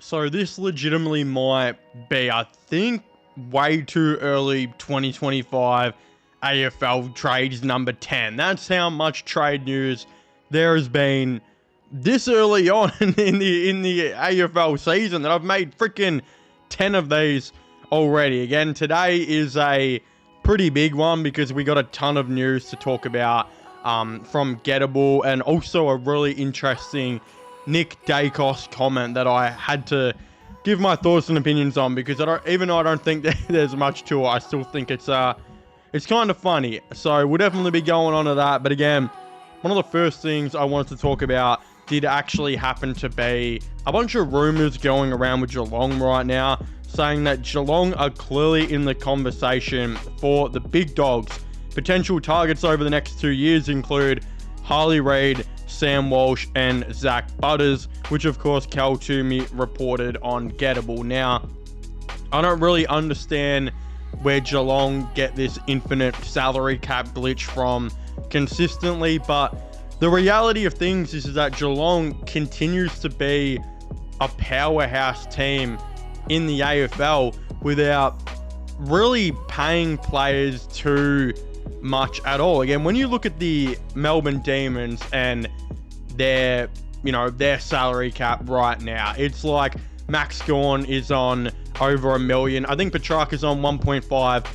So this legitimately might be, I think, way too early 2025 AFL trades number 10. That's how much trade news there has been this early on in the AFL season that I've made freaking 10 of these already. Again, today is a pretty big one because we got a ton of news to talk about from Gettable, and also a really interesting Nick Daicos comment that I had to give my thoughts and opinions on, because even though I don't think there's much to it, I still think it's kind of funny. So we'll definitely be going on to that. But again, one of the first things I wanted to talk about did actually happen to be a bunch of rumors going around with Geelong right now, saying that Geelong are clearly in the conversation for the big dogs. Potential targets over the next 2 years include Harley Reid, Sam Walsh, and Zach Butters, which of course Cal Toomey reported on Gettable. Now, I don't really understand where Geelong get this infinite salary cap glitch from consistently, but the reality of things is that Geelong continues to be a powerhouse team in the AFL without really paying players too much at all. Again, when you look at the Melbourne Demons and their salary cap right now, it's like Max Gawn is on over $1 million. I think Petrarca's on 1.5.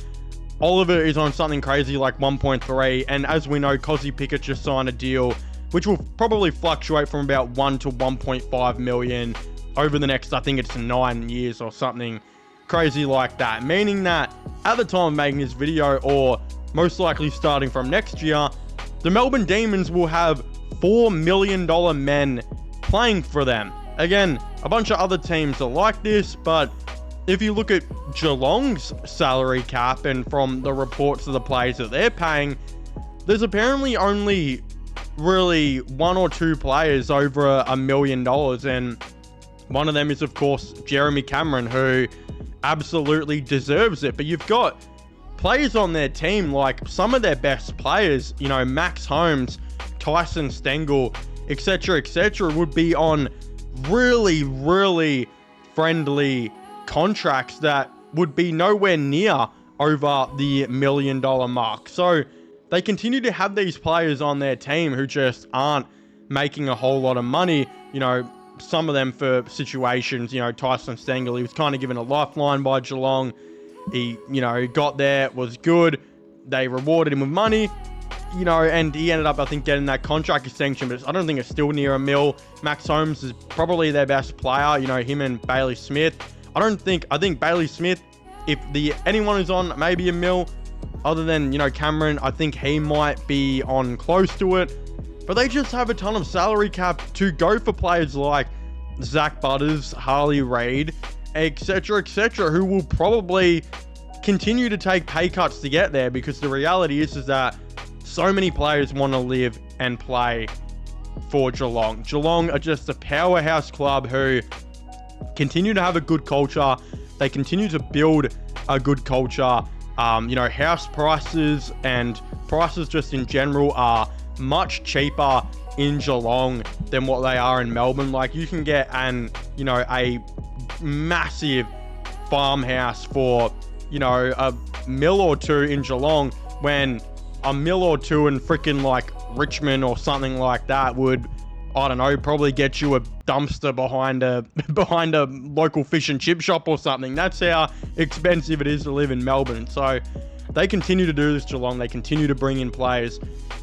Oliver is on something crazy like 1.3. And as we know, Kozzy Pickett just signed a deal which will probably fluctuate from about 1 to 1.5 million over the next, I think it's 9 years or something crazy like that. Meaning that at the time of making this video, or most likely starting from next year, the Melbourne Demons will have $4 million men playing for them. Again, a bunch of other teams are like this, but if you look at Geelong's salary cap and from the reports of the players that they're paying, there's apparently only really 1 or 2 players over $1 million, and one of them is of course Jeremy Cameron, who absolutely deserves it. But you've got players on their team, like some of their best players, Max Holmes, Tyson Stengel, etc., would be on really, really friendly contracts that would be nowhere near over the $1 million mark. So they continue to have these players on their team who just aren't making a whole lot of money. Some of them for situations, Tyson Stengel, he was kind of given a lifeline by Geelong. He, got there, was good. They rewarded him with money, and he ended up, I think, getting that contract extension, but I don't think it's still near $1 million. Max Holmes is probably their best player, him and Bailey Smith. I think Bailey Smith, if anyone is on maybe $1 million, other than, Cameron, I think he might be on close to it. But they just have a ton of salary cap to go for players like Zach Butters, Harley Reid, etc., who will probably continue to take pay cuts to get there, because the reality is that so many players want to live and play for Geelong. Geelong are just a powerhouse club who continue to have a good culture. They continue to build a good culture. House prices and prices just in general are much cheaper in Geelong than what they are in Melbourne. Like, you can get a massive farmhouse for, $1 million or $2 million in Geelong, when $1 million or $2 million in freaking like Richmond or something like that would, I don't know, probably get you a dumpster behind a local fish and chip shop or something. That's how expensive it is to live in Melbourne. So they continue to do this, Geelong. They continue to bring in players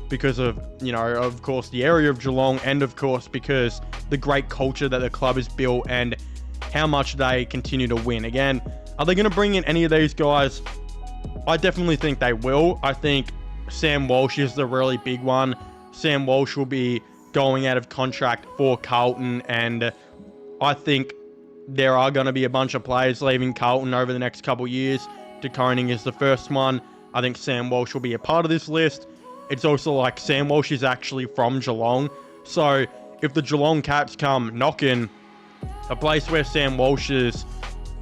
because of, of course, the area of Geelong, and of course because the great culture that the club has built and how much they continue to win. Again, are they going to bring in any of these guys? I definitely think they will. I think Sam Walsh is the really big one. Sam Walsh will be going out of contract for Carlton, and I think there are going to be a bunch of players leaving Carlton over the next couple years. De Koning is the first one. I think Sam Walsh will be a part of this list. It's also like Sam Walsh is actually from Geelong, so if the Geelong Cats come knocking, a place where Sam Walsh has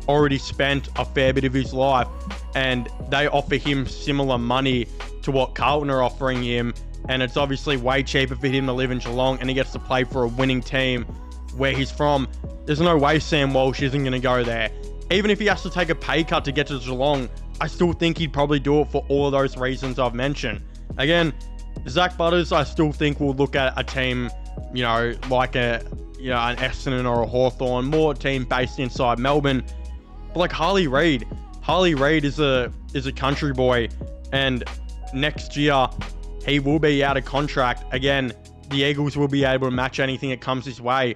already spent a fair bit of his life, and they offer him similar money to what Carlton are offering him, and it's obviously way cheaper for him to live in Geelong, and he gets to play for a winning team where he's from. There's no way Sam Walsh isn't going to go there. Even if he has to take a pay cut to get to Geelong, I still think he'd probably do it for all of those reasons I've mentioned. Again, Zach Butters, I still think will look at a team, like an Essendon or a Hawthorn, more a team based inside Melbourne. But like Harley Reid is a country boy, and next year he will be out of contract. Again, the Eagles will be able to match anything that comes his way.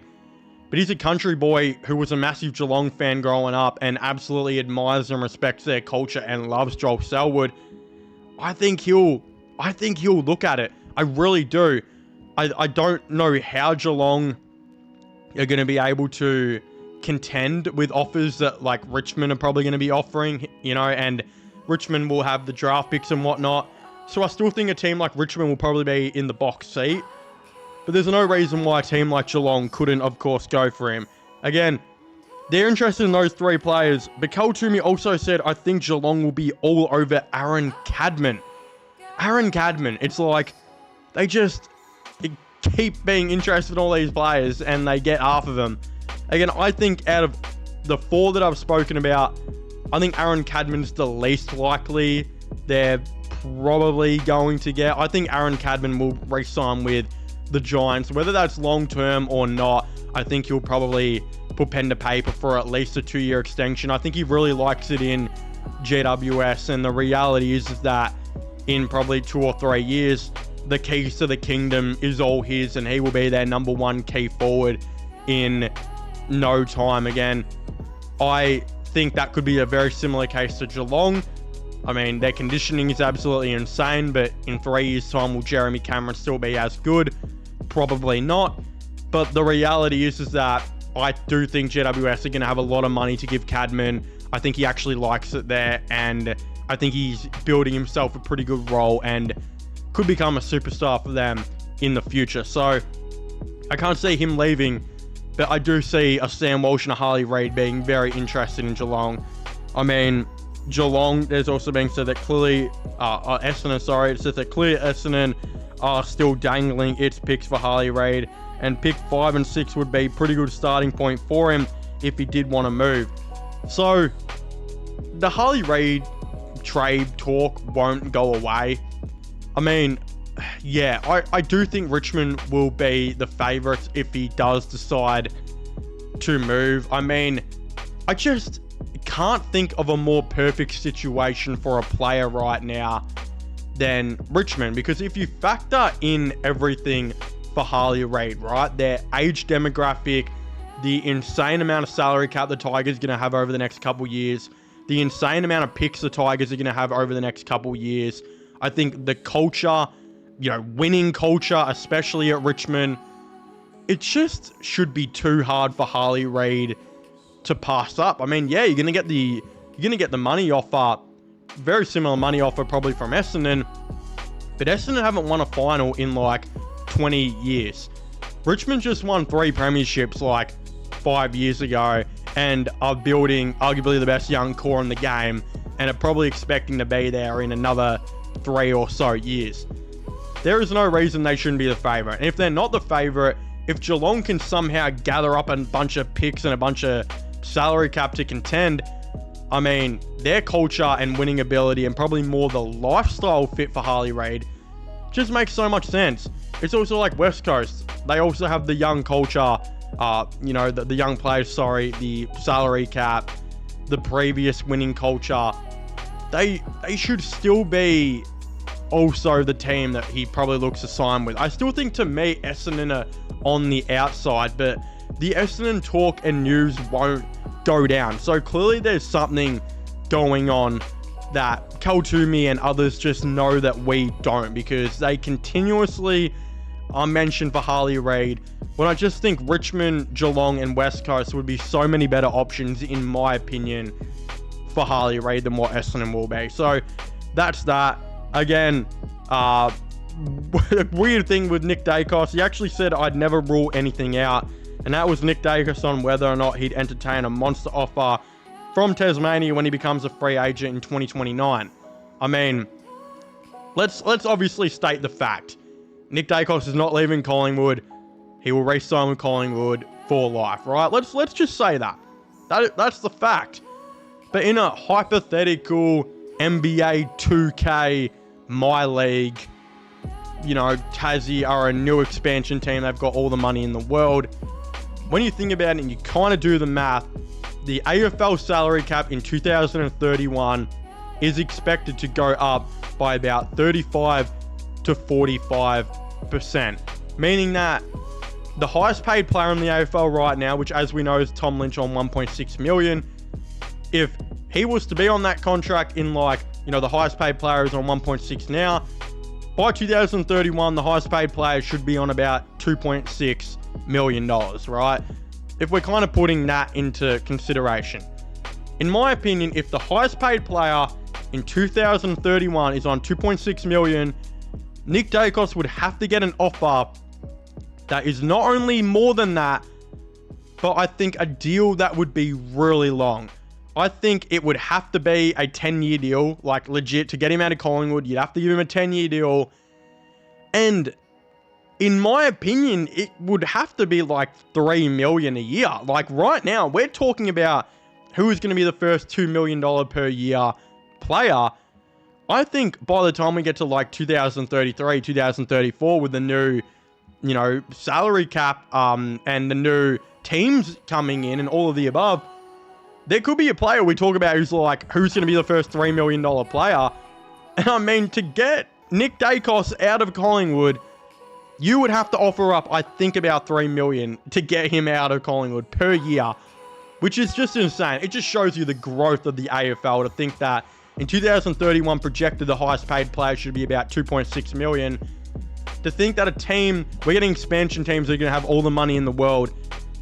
But he's a country boy who was a massive Geelong fan growing up and absolutely admires and respects their culture and loves Joel Selwood. I think he'll look at it. I really do. I don't know how Geelong are going to be able to contend with offers that like Richmond are probably going to be offering, and Richmond will have the draft picks and whatnot. So I still think a team like Richmond will probably be in the box seat. But there's no reason why a team like Geelong couldn't, of course, go for him. Again, they're interested in those three players. But Kel Toomey also said, I think Geelong will be all over Aaron Cadman. Aaron Cadman, it's like they just keep being interested in all these players and they get half of them. Again, I think out of the four that I've spoken about, I think Aaron Cadman's the least likely they're probably going to get. I think Aaron Cadman will re-sign with the Giants, whether that's long-term or not. I think he'll probably put pen to paper for at least a 2-year extension. I think he really likes it in GWS, and the reality is that in probably 2 or 3 years, the keys to the kingdom is all his, and he will be their number one key forward in no time. Again, I think that could be a very similar case to Geelong. I mean, their conditioning is absolutely insane, but in 3 years' time, will Jeremy Cameron still be as good? Probably not. But the reality is that I do think GWS are going to have a lot of money to give Cadman. I think he actually likes it there, and I think he's building himself a pretty good role and could become a superstar for them in the future. So I can't see him leaving, but I do see a Sam Walsh and a Harley Reid being very interested in Geelong. I mean, Geelong, there's also being said that clearly, Essendon, it says that clearly Essendon are still dangling its picks for Harley Reid, and pick 5 and 6 would be a pretty good starting point for him if he did want to move. So the Harley Reid trade talk won't go away. I mean, yeah, I do think Richmond will be the favourites if he does decide to move. I mean, I just can't think of a more perfect situation for a player right now than Richmond, because if you factor in everything for Harley Reid, right, their age demographic, the insane amount of salary cap the Tigers are going to have over the next couple years, the insane amount of picks the Tigers are going to have over the next couple years, I think the culture, winning culture, especially at Richmond, it just should be too hard for Harley Reid to pass up. I mean, yeah, you're gonna get the money offer, very similar money offer probably from Essendon, but Essendon haven't won a final in like 20 years. Richmond just won 3 premierships like 5 years ago and are building arguably the best young core in the game and are probably expecting to be there in another 3 or so years. There is no reason they shouldn't be the favourite. And if they're not the favourite, if Geelong can somehow gather up a bunch of picks and a bunch of salary cap to contend, I mean, their culture and winning ability and probably more the lifestyle fit for Harley Reid just makes so much sense. It's also like West Coast. They also have the young culture, the young players, the salary cap, the previous winning culture. They should still be also the team that he probably looks to sign with. I still think, to me, Essendon are on the outside, but the Essendon talk and news won't go down. So clearly there's something going on that Kel Toomey and others just know that we don't, because they continuously are mentioned for Harley Reid, when I just think Richmond, Geelong and West Coast would be so many better options, in my opinion, for Harley Reid than what Essendon will be. So that's that. Again, weird thing with Nick Daicos, he actually said I'd never rule anything out, and that was Nick Daicos on whether or not he'd entertain a monster offer from Tasmania when he becomes a free agent in 2029. I mean, let's obviously state the fact. Nick Daicos is not leaving Collingwood. He will re-sign with Collingwood for life, right? Let's just say that's the fact. But in a hypothetical NBA 2K My League, you know, Tassie are a new expansion team. They've got all the money in the world. When you think about it and you kind of do the math, the AFL salary cap in 2031 is expected to go up by about 35 to 45%, meaning that the highest paid player in the AFL right now, which as we know is Tom Lynch on 1.6 million, if he was to be on that contract in like, you know, the highest paid player is on 1.6 now, by 2031, the highest paid player should be on about $2.6 million, right? If we're kind of putting that into consideration. In my opinion, if the highest paid player in 2031 is on 2.6 million, Nick Daicos would have to get an offer that is not only more than that, but I think a deal that would be really long. I think it would have to be a 10-year deal, like legit, to get him out of Collingwood. You'd have to give him a 10-year deal. And in my opinion, it would have to be like $3 million a year. Like right now, we're talking about who is going to be the first $2 million per year player. I think by the time we get to like 2033, 2034 with the new, you know, salary cap and the new teams coming in and all of the above, there could be a player we talk about who's like, who's going to be the first $3 million player. And I mean, to get Nick Daicos out of Collingwood, you would have to offer up, I think, about $3 million to get him out of Collingwood per year, which is just insane. It just shows you the growth of the AFL to think that in 2031 projected the highest paid player should be about 2.6 million. To think that a team, we're getting expansion teams that are going to have all the money in the world,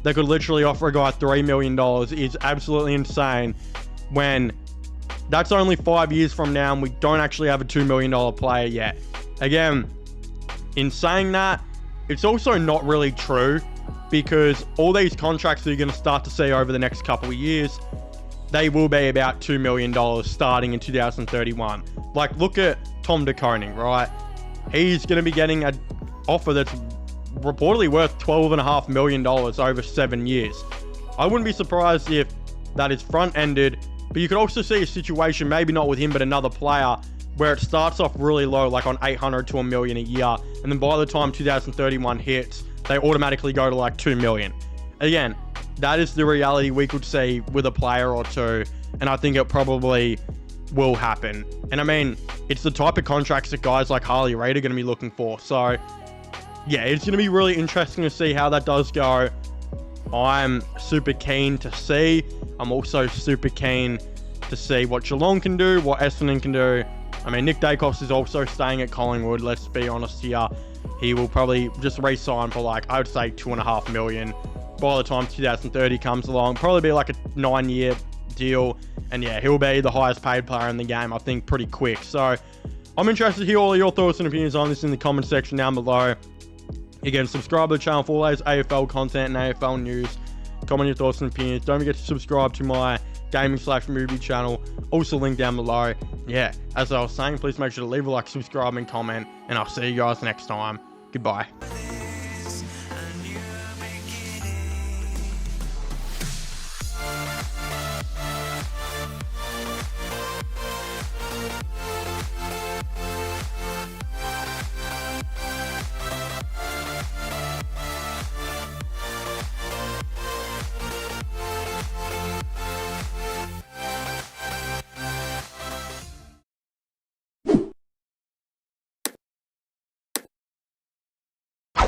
that could literally offer a guy $3 million is absolutely insane, when that's only 5 years from now and we don't actually have a $2 million player yet. Again, in saying that, it's also not really true, because all these contracts that you're going to start to see over the next couple of years, they will be about $2 million starting in 2031. Like, look at Tom De Koning, right? He's going to be getting an offer that's reportedly worth $12.5 million over 7 years. I wouldn't be surprised if that is front-ended, but you could also see a situation, maybe not with him, but another player, where it starts off really low, like on 800 to $1 million a year, and then by the time 2031 hits, they automatically go to like 2 million. Again, that is the reality we could see with a player or two, and I think it probably will happen. And I mean, it's the type of contracts that guys like Harley Reid are going to be looking for. So yeah, it's going to be really interesting to see how that does go. I'm super keen to see. I'm also super keen to see what Geelong can do, what Essendon can do. I mean, Nick Daicos is also staying at Collingwood. Let's be honest here. He will probably just re-sign for like, I would say $2.5 million. By the time 2030 comes along, probably be like a 9-year deal. And yeah, he'll be the highest paid player in the game, I think, pretty quick. So I'm interested to hear all of your thoughts and opinions on this in the comment section down below. Again, subscribe to the channel for all those AFL content and AFL news. Comment your thoughts and opinions. Don't forget to subscribe to my gaming/movie channel. Also linked down below. Yeah, as I was saying, please make sure to leave a like, subscribe, and comment. And I'll see you guys next time. Goodbye.